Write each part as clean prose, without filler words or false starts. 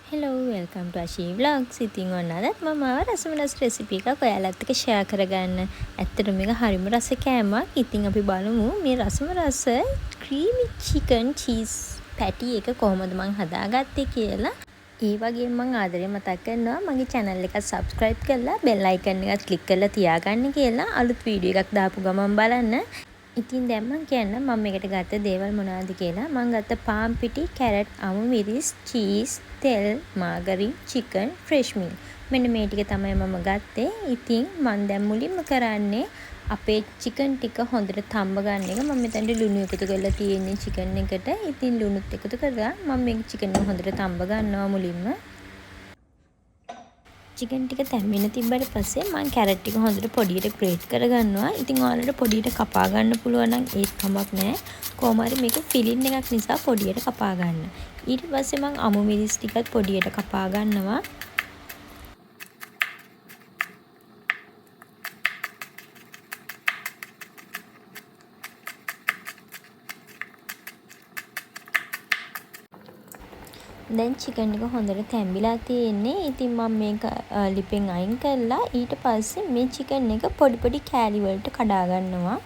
Hello welcome ටු අශී ව්ලොග්ස්. ඉතින් ඔන්න අදත් මම රසමනස් රෙසිපි එකක් ඔයාලත් එක්ක ෂෙයා කරගන්න. ඇත්තට මේක හරිම රස කෑමක්. ඉතින් අපි බලමු මේ රසම රස ක්‍රීමි චිකන් චීස් පැටි එක කොහොමද මම හදාගත්තේ කියලා. ඒ වගේම මම ආදරේ මතක් කරනවා මගේ channel එක subscribe කරලා bell icon එකත් click කරලා තියාගන්න කියලා. අලුත් වීඩියෝ එකක් දාපු ගමන් බලන්න. ඉතින් දැන් මම කියන්නම් මම මේකට ගත්ත දේවල් මොනවද කියලා. මම ගත්ත පාන් පිටි, කැරට්, අමු මිරිස්, චීස්, තෙල්, මාගරින්, චිකන්, ෆ්‍රෙෂ් මිල්ක්. මෙන්න මේ ටික තමයි මම ගත්තේ. ඉතින් මම දැන් මුලින්ම කරන්නේ අපේ චිකන් ටික හොඳට තම්බ ගන්න එක. මම මෙතනට ලුණු එකතු කරලා තියෙන්නේ චිකන් එකට. ඉතින් ලුණුත් එකතු කරලා මම මේ චිකන් එක හොඳට තම්බ ගන්නවා මුලින්ම. චිකන් ටික තැම්බෙන තිබ්බට පස්සේ මම කැරට් ටික හොඳට පොඩියට ග්‍රේට් කරගන්නවා. ඉතින් ඔයාලට පොඩියට කපා ගන්න පුළුවන් නම් ඒත් කමක් නැහැ. කොහොම හරි මේක ෆිලින් එකක් නිසා පොඩියට කපා ගන්න. ඊට පස්සේ මම අමු මිරිස් ටිකත් පොඩියට කපා ගන්නවා. දැන් චිකන් එක හොඳට තැම්බිලා තියෙන්නේ. ඉතින් මම මේක ලිපෙන් අයින් කරලා ඊට පස්සේ මේ චිකන් එක පොඩි පොඩි කෑලි වලට කඩා ගන්නවා.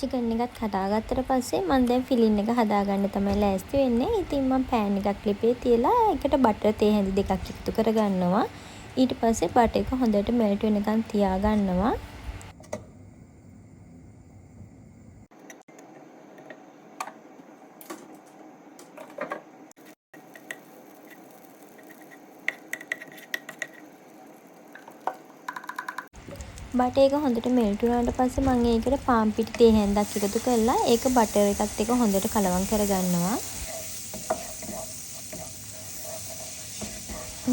චිකන් එකත් කඩාගත්තට පස්සේ මම දැන් ෆිලින් එක හදාගන්න තමයි ලෑස්ති වෙන්නේ. ඉතින් මම පෑන් එකක් ලිපේ තියලා ඒකට බටර් තේ හැඳි දෙකක් එකතු කරගන්නවා. ඊට පස්සේ බටර් එක හොඳට මෙල්ට් වෙනකන් තියාගන්නවා. බටර් එක හොඳට මෙල්ට් වුණාට පස්සේ මම ඒකට පාන් පිටි තේ හැන්දක් එකතු කරලා ඒක බටර් එකත් එක්ක හොඳට කලවම් කරගන්නවා.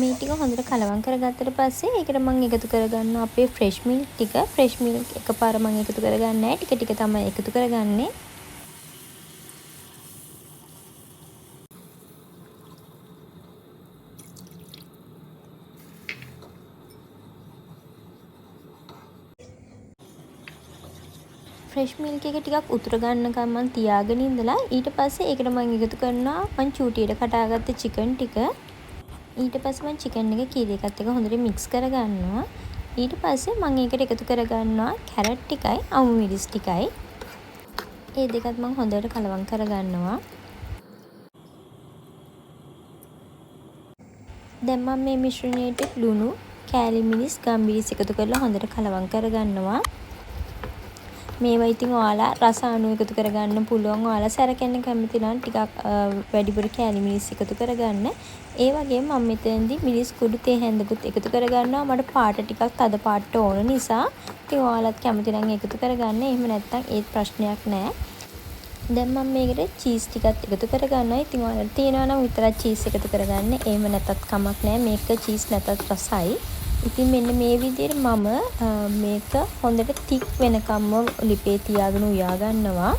මේ ටික හොඳට කලවම් කරගත්තට පස්සේ ඒකට මම එකතු කරගන්නවා අපේ ෆ්‍රෙෂ් මිල්ක් ටික. ෆ්‍රෙෂ් මිල්ක් එකපාර මම එකතු කරගන්නේ නැහැ. ටික ටික තමයි එකතු කරගන්නේ. ෆ්‍රෙෂ් මිල්ක් එක ටිකක් උතුර ගන්නකම් මම තියාගෙන ඉඳලා ඊට පස්සේ ඒකට මම එකතු කරනවා මං චූටියට කඩාගත්ත චිකන් ටික. ඊට පස්සේ මම චිකන් එක කීරි එකත් එක්ක හොඳට මික්ස් කරගන්නවා. ඊට පස්සේ මම ඒකට එකතු කරගන්නවා කැරට් ටිකයි අමු මිරිස් ටිකයි. ඒ දෙකත් මම හොඳට කලවම් කරගන්නවා. දැන් මම මේ මිශ්‍රණයට ලුණු, කෑලි මිරිස්, ගම්මිරිස් එකතු කරලා හොඳට කලවම් කරගන්නවා. මේවා ඉතින් ඔයාලා රස අණු එකතු කරගන්න පුළුවන්. ඔයාලා සැරකෙන්න කැමති නම් ටිකක් වැඩිපුර කෑලි මිරිස් එකතු කරගන්න. ඒ වගේම මම මෙතනදී මිරිස් කුඩු තේ හැන්දකුත් එකතු කරගන්නවා. මට පාට ටිකක් තද පාට ඕන නිසා. ඉතින් ඔයාලත් කැමති නම් එකතු කරගන්න. එහෙම නැත්නම් ඒත් ප්‍රශ්නයක් නැහැ. දැන් මම මේකට චීස් ටිකත් එකතු කරගන්නවා. ඉතින් ඔයාලට තියෙනවා නම් විතරක් චීස් එකතු කරගන්න. එහෙම නැතත් කමක් නැහැ. මේක චීස් නැතත් රසයි. ඉතින් මෙන්න මේ විදිහට මම මේක හොඳට තික් වෙනකම්ම ලිපේ තියාගෙන උයා ගන්නවා.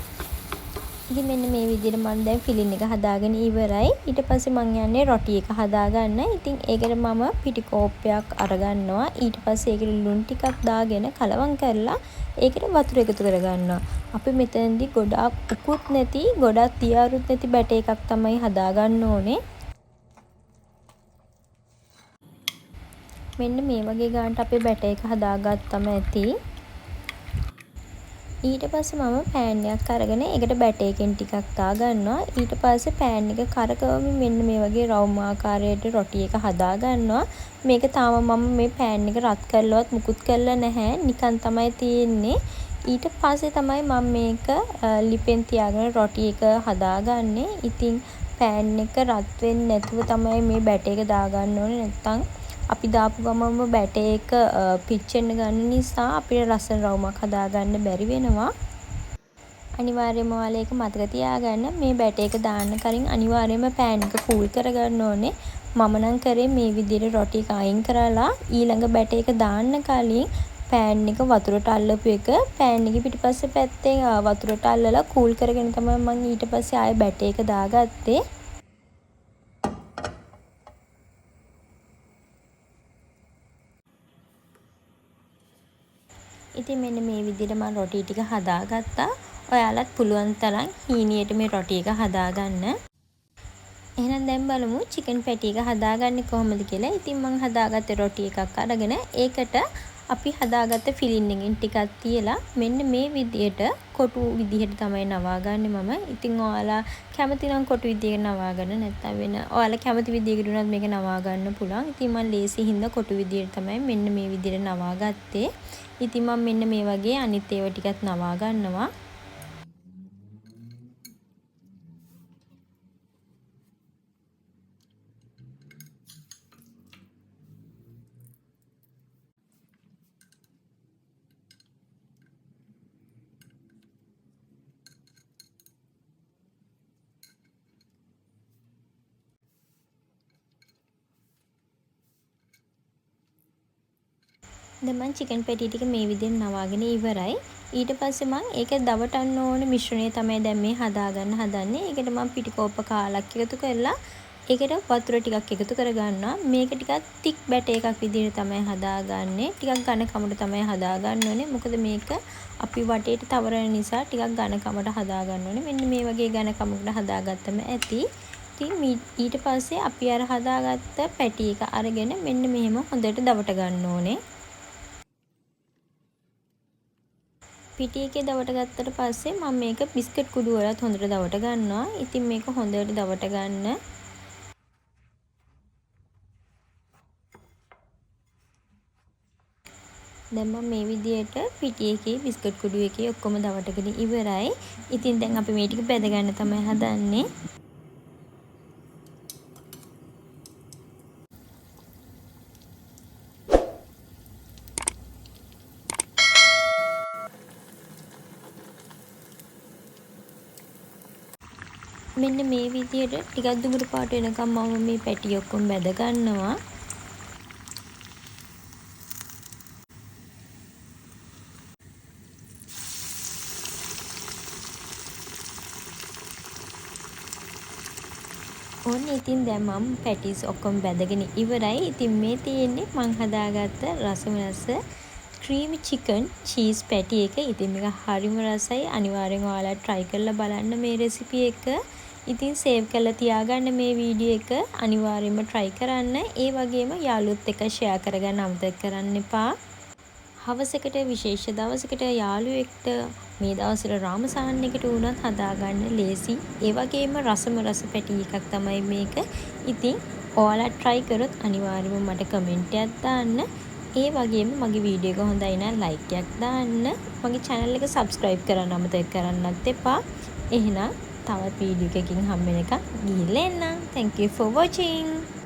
ඉතින් මෙන්න මේ විදිහට මම දැන් ෆිලින් එක හදාගෙන ඉවරයි. ඊට පස්සේ මම යන්නේ රොටි එක හදාගන්න. ඉතින් ඒකට මම පිටි කෝප්පයක් අරගන්නවා. ඊට පස්සේ ඒකට ලුණු ටිකක් දාගෙන කලවම් කරලා ඒකට වතුර එකතු කරගන්නවා. අපි මෙතනදී ගොඩාක් උකුත් නැති, ගොඩාක් තියාරුත් නැති බැටර් එකක් තමයි හදාගන්න ඕනේ. මෙන්න මේ වගේ ගානට අපේ බැටර් එක හදාගත්තම ඇති. ඊට පස්සේ මම පෑන් එකක් අරගෙන ඒකට බැටර් එකෙන් ටිකක් දාගන්නවා. ඊට පස්සේ පෑන් එක කරකවමින් මෙන්න මේ වගේ රවුම් ආකාරයට රොටි එක හදාගන්නවා. මේක තාම මම මේ පෑන් එක රත් කරලවත් මුකුත් කරලා නැහැ. නිකන් තමයි තියෙන්නේ. ඊට පස්සේ තමයි මම මේක ලිපෙන් තියාගෙන රොටි එක හදාගන්නේ. ඉතින් පෑන් එක රත් වෙන්නේ නැතුව තමයි මේ බැටර් එක දාගන්න ඕනේ. නැත්තම් අපි දාපු ගමන්ම බැටර් එක පිච්චෙන්න ගන්න නිසා අපිට ලස්සන රවුමක් හදාගන්න බැරි වෙනවා. අනිවාර්යයෙන්ම ඔයාලා ඒක මතක තියාගන්න. මේ බැටර් එක දාන්න කලින් අනිවාර්යයෙන්ම පෑන් එක කූල් කරගන්න ඕනේ. මම නම් කරේ මේ විදිහට රොටි එක අයින් කරලා ඊළඟ බැටර් එක දාන්න කලින් පෑන් එක වතුරට අල්ලපු එක පෑන් එකේ පිටිපස්සේ පැත්තෙන් වතුරට අල්ලලා කූල් කරගෙන තමයි මම ඊට පස්සේ ආයෙ බැටර් එක දාගත්තේ. ඉතින් මෙන්න මේ විදිහට මම රොටි ටික හදාගත්තා. ඔයාලත් පුළුවන් තරම් හීනියට මේ රොටි එක හදාගන්න. එහෙනම් දැන් බලමු චිකන් පැටි එක හදාගන්නේ කොහොමද කියලා. ඉතින් මම හදාගත්තේ රොටි එකක් අරගෙන ඒකට අපි හදාගත්ත ෆිලින් එකෙන් ටිකක් තියලා මෙන්න මේ විදිහට කොටු විදිහට තමයි නවාගන්නේ මම. ඉතින් ඔයාලා කැමති නම් කොටු විදිහකට නවාගන්න නැත්නම් වෙන ඔයාලා කැමති විදිහකට උනත් මේක නවාගන්න පුළුවන්. ඉතින් මම ලේසි හින්දා කොටු විදිහට තමයි මෙන්න මේ විදිහට නවාගත්තේ. ඉතින් මම මෙන්න මේ වගේ අනිත් ඒවා ටිකත් නවා ගන්නවා. දැන් මම චිකන් පැටි ටික මේ විදිහෙන් නවාගෙන ඉවරයි. ඊට පස්සේ මම ඒක දවටන්න ඕන මිශ්‍රණය තමයි දැන් මේ හදාගන්න හදන්නේ. ඒකට මම පිටිකෝප්ප කාලක් එකතු කරලා ඒකට වතුර ටිකක් එකතු කරගන්නවා. මේක ටිකක් තික් බැටර් එකක් විදිහට තමයි හදාගන්නේ. ටිකක් ඝන කමට තමයි හදාගන්න ඕනේ. මොකද මේක අපි වටේට තවරන නිසා ටිකක් ඝන කමට හදාගන්න ඕනේ. මෙන්න මේ වගේ ඝන කමකට හදාගත්තම ඇති. ඉතින් ඊට පස්සේ අපි අර හදාගත්ත පැටි එක අරගෙන මෙන්න මෙහෙම හොඳට දවට ගන්න ඕනේ. පිටි එකේ දවට ගත්තට පස්සේ මම මේක බිස්කට් කුඩු වලත් හොඳට දවට ගන්නවා. ඉතින් මේක හොඳට දවට ගන්න. දැන් මම මේ විදියට පිටි එකේ බිස්කට් කුඩු එකේ ඔක්කොම දවටගෙන ඉවරයි. ඉතින් දැන් අපි මේ ටික බෙද ගන්න තමයි හදන්නේ. මෙන්න මේ විදියට ටිකක් දුඹුරු පාට වෙනකම් මම මේ පැටි ඔක්කොම බැද ගන්නවා. ඕන්න ඉතින් දැන් මම පැටිස් ඔක්කොම බැදගෙන ඉවරයි. ඉතින් මේ තියෙන්නේ මං හදාගත්ත රසමලස ක්‍රීමි චිකන් චීස් පැටි එක. ඉතින් මේක හරිම රසයි. අනිවාර්යෙන් ඔයාලා try කරලා බලන්න මේ රෙසිපි එක. ඉතින් සේව් කරලා තියාගන්න මේ වීඩියෝ එක. අනිවාර්යෙන්ම try කරන්න. ඒ වගේම යාළුවොත් එක්ක share කරගන්න අමතක කරන්න එපා. හවසකට විශේෂ දවසකට යාළුවෙක්ට මේ දවස්වල රාමසාන් එකට උනත් හදාගන්න ලේසි. ඒ වගේම රස පැටි එකක් තමයි මේක. ඉතින් ඔයාලා try කරොත් අනිවාර්යයෙන්ම මට කමෙන්ට් එකක් දාන්න. ඒ වගේම මගේ වීඩියෝ එක හොඳයි නම් like එකක් දාන්න. මගේ channel එක subscribe කරන්න අමතක කරන්නත් එපා. එහෙනම් තවත් වීඩියෝ එකකින් හම්බ වෙනකන් ගිහිල්ලා එන්න. Thank you for watching.